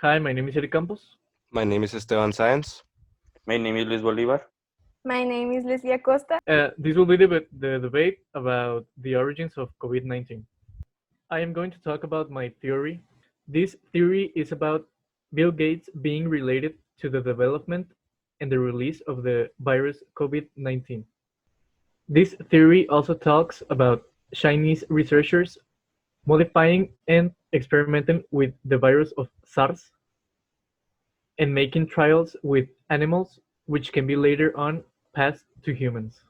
Hi, my name is Eric Campos. My name is Esteban Science. My name is Luis Bolivar. My name is Leslie Acosta. This will be the debate about the origins of COVID 19. I am going to talk about my theory. This theory is about Bill Gates being related to the development and the release of the virus COVID 19. This theory also talks about Chinese researchers modifying and experimenting with the virus of SARS and making trials with animals, which can be later on passed to humans.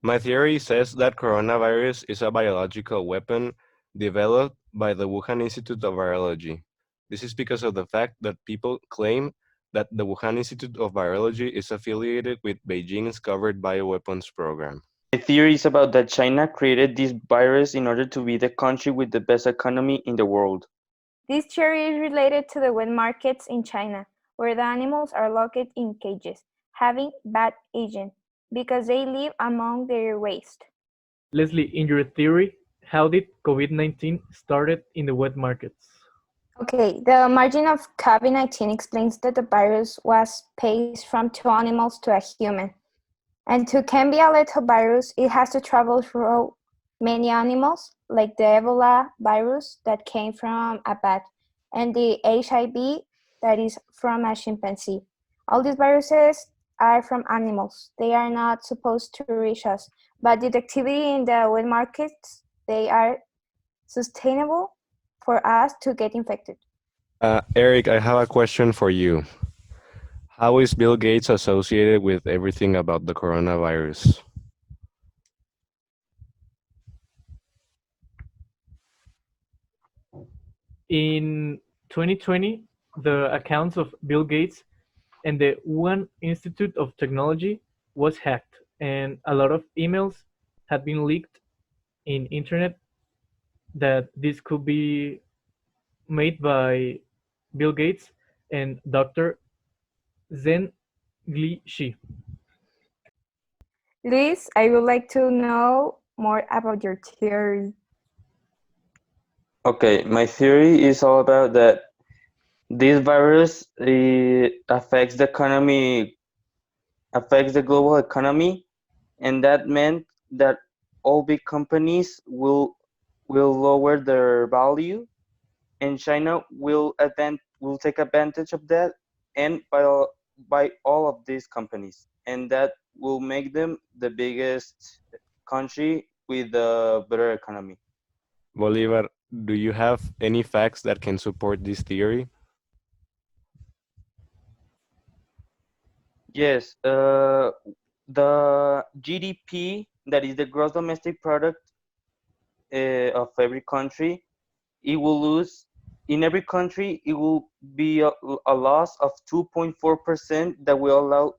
My theory says that coronavirus is a biological weapon developed by the Wuhan Institute of Virology. This is because of the fact that people claim that the Wuhan Institute of Virology is affiliated with Beijing's covered bioweapons program. My theory is about that China created this virus in order to be the country with the best economy in the world. This theory is related to the wet markets in China, where the animals are locked in cages, having bad hygiene, because they live among their waste. Leslie, in your theory, how did COVID 19 started in the wet markets? Okay, the margin of COVID-19 explains that the virus was passed from two animals to a human. And to can be a lethal virus, it has to travel through many animals, like the Ebola virus that came from a bat, and the HIV that is from a chimpanzee. All these viruses are from animals. They are not supposed to reach us, but the activity in the wet markets, they are sustainable for us to get infected. Eric, I have a question for you. How is Bill Gates associated with everything about the coronavirus? In 2020, the accounts of Bill Gates and the Wuhan Institute of Technology was hacked, and a lot of emails had been leaked in internet that this could be made by Bill Gates and Dr. Zheng Shi. Luis, I would like to know more about your theory. Okay, my theory is all about that this virus affects the economy, affects the global economy, and that meant that all big companies will lower their value, and China will take advantage of that and by all of these companies, and that will make them the biggest country with a better economy. Bolivar, do you have any facts that can support this theory? Yes, the GDP, that is the gross domestic product of every country, it will lose in every country. It will be a loss of 2.4% that will allow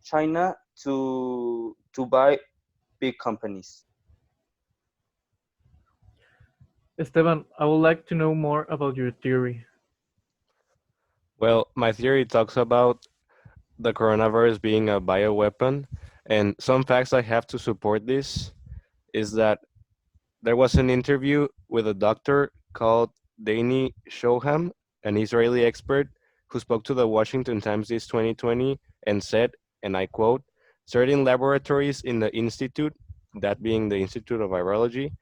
China to buy big companies. Esteban, I would like to know more about your theory. Well, my theory talks about the coronavirus being a bioweapon, and some facts I have to support this is that there was an interview with a doctor called Danny Shoham, an Israeli expert who spoke to the Washington Times this 2020 and said, and I quote, certain laboratories in the institute, that being the Institute of Virology,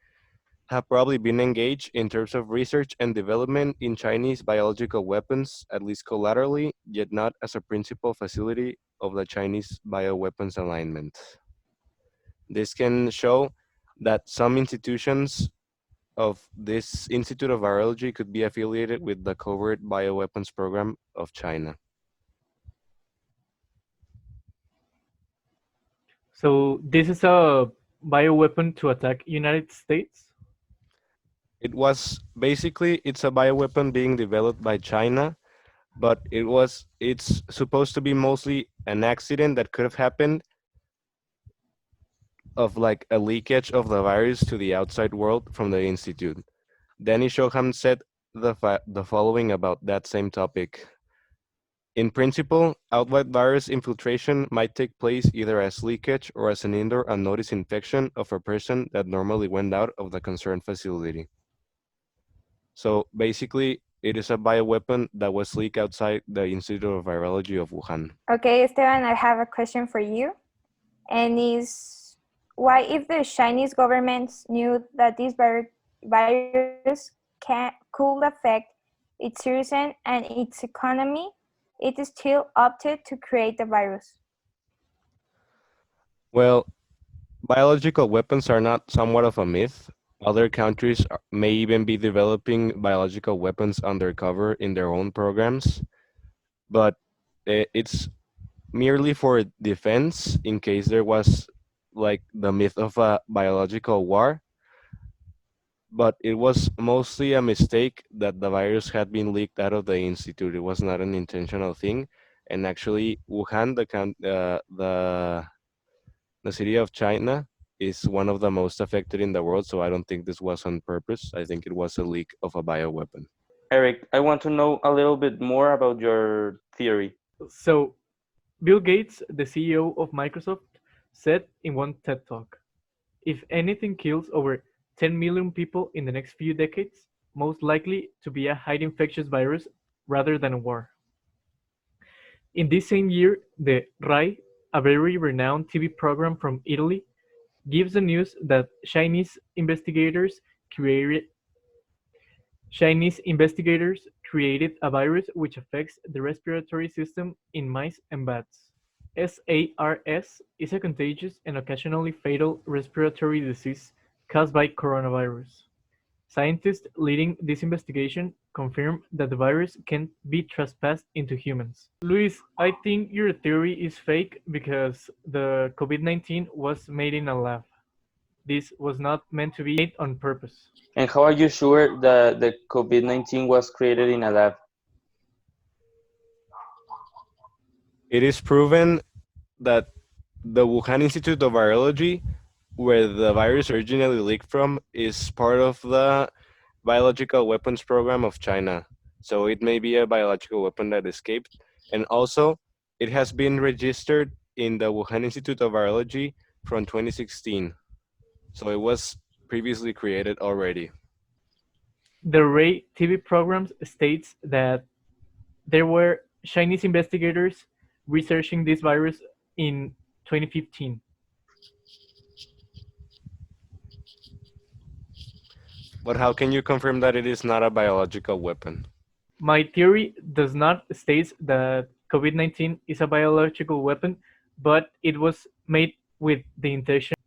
have probably been engaged in terms of research and development in Chinese biological weapons, at least collaterally, yet not as a principal facility of the Chinese bioweapons alignment. This can show that some institutions of this Institute of Virology could be affiliated with the covert bioweapons program of China. So this is a bioweapon to attack United States? It was basically it's a bioweapon being developed by China, but it's supposed to be mostly an accident that could have happened of like a leakage of the virus to the outside world from the institute. Danny Shoham said the following about that same topic. In principle, outward virus infiltration might take place either as leakage or as an indoor unnoticed infection of a person that normally went out of the concerned facility. So basically, it is a bioweapon that was leaked outside the Institute of Virology of Wuhan. Okay, Esteban, I have a question for you. And is why, if the Chinese governments knew that this virus could affect its citizens and its economy, it still opted to create the virus? Well, biological weapons are not somewhat of a myth. Other countries may even be developing biological weapons undercover in their own programs, but it's merely for defense in case there was like the myth of a biological war. But it was mostly a mistake that the virus had been leaked out of the institute. It was not an intentional thing, and actually, Wuhan, the city of China, is one of the most affected in the world. So I don't think this was on purpose. I think it was a leak of a bioweapon. Eric, I want to know a little bit more about your theory. So, Bill Gates, the CEO of Microsoft, said in one TED Talk, if anything kills over 10 million people in the next few decades, most likely to be a highly infectious virus rather than a war. In this same year, the RAI, a very renowned TV program from Italy, gives the news that Chinese investigators created a virus which affects the respiratory system in mice and bats. SARS is a contagious and occasionally fatal respiratory disease caused by coronavirus. Scientists leading this investigation confirm that the virus can be trespassed into humans. Luis, I think your theory is fake because the COVID-19 was made in a lab. This was not meant to be made on purpose. And how are you sure that the COVID-19 was created in a lab? It is proven that the Wuhan Institute of Virology, where the virus originally leaked from, is part of the biological weapons program of China. So it may be a biological weapon that escaped. And also, it has been registered in the Wuhan Institute of Virology from 2016. So it was previously created already. The Ray TV programs states that there were Chinese investigators researching this virus in 2015. But how can you confirm that it is not a biological weapon? My theory does not state that COVID-19 is a biological weapon, but it was made with the intention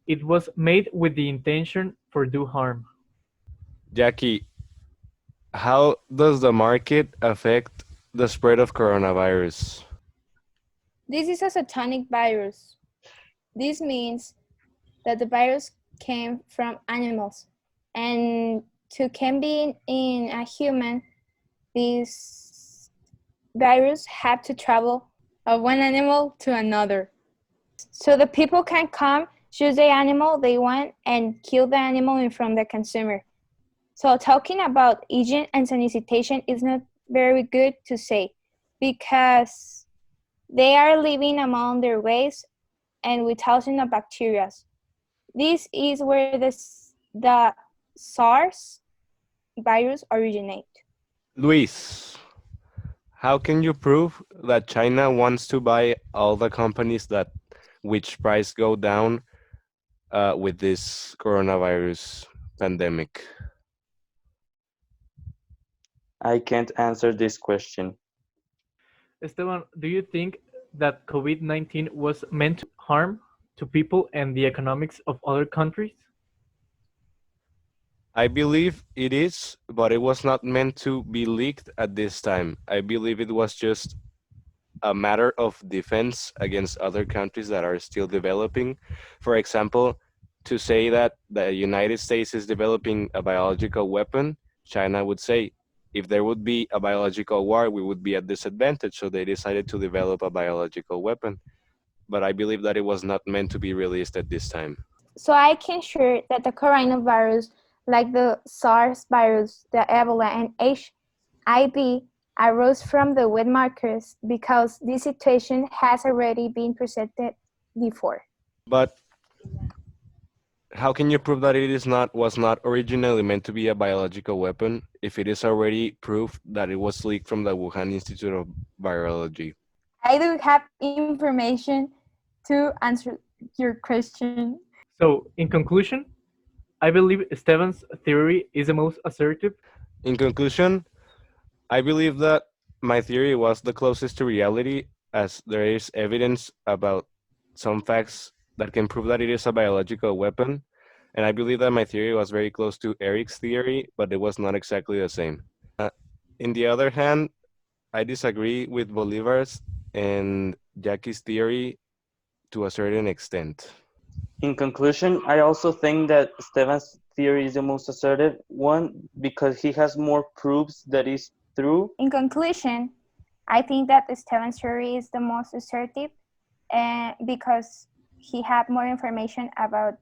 for do harm. Jackie, how does the market affect the spread of coronavirus? This is a satanic virus. This means that the virus came from animals, and to can be in a human, this virus had to travel of one animal to another. So the people can come, choose the animal they want, and kill the animal in front of the consumer. So talking about hygiene and sanitation is not very good to say, because they are living among their waste and with thousands of bacteria. This is where the SARS virus originate. Luis, how can you prove that China wants to buy all the companies that which price go down with this coronavirus pandemic? I can't answer this question. Esteban, do you think that COVID-19 was meant to harm to people and the economics of other countries? I believe it is, but it was not meant to be leaked at this time. I believe it was just a matter of defense against other countries that are still developing. For example, to say that the United States is developing a biological weapon, China would say, if there would be a biological war, we would be at disadvantage. So they decided to develop a biological weapon. But I believe that it was not meant to be released at this time. So I can share that the coronavirus, like the SARS virus, the Ebola, and HIV, arose from the wet markers because this situation has already been presented before. But How can you prove that it is not was not originally meant to be a biological weapon if it is already proof that it was leaked from the Wuhan Institute of Virology? I do have information to answer your question. So, in conclusion, I believe Esteban's theory is the most assertive. In conclusion, I believe that my theory was the closest to reality, as there is evidence about some facts that can prove that it is a biological weapon. And I believe that my theory was very close to Eric's theory, but it was not exactly the same. In the other hand, I disagree with Bolivar's and Jackie's theory to a certain extent. In conclusion, I also think that Stefan's theory is the most assertive one because he has more proofs that is true. In conclusion, I think that Esteban's theory is the most assertive because he had more information about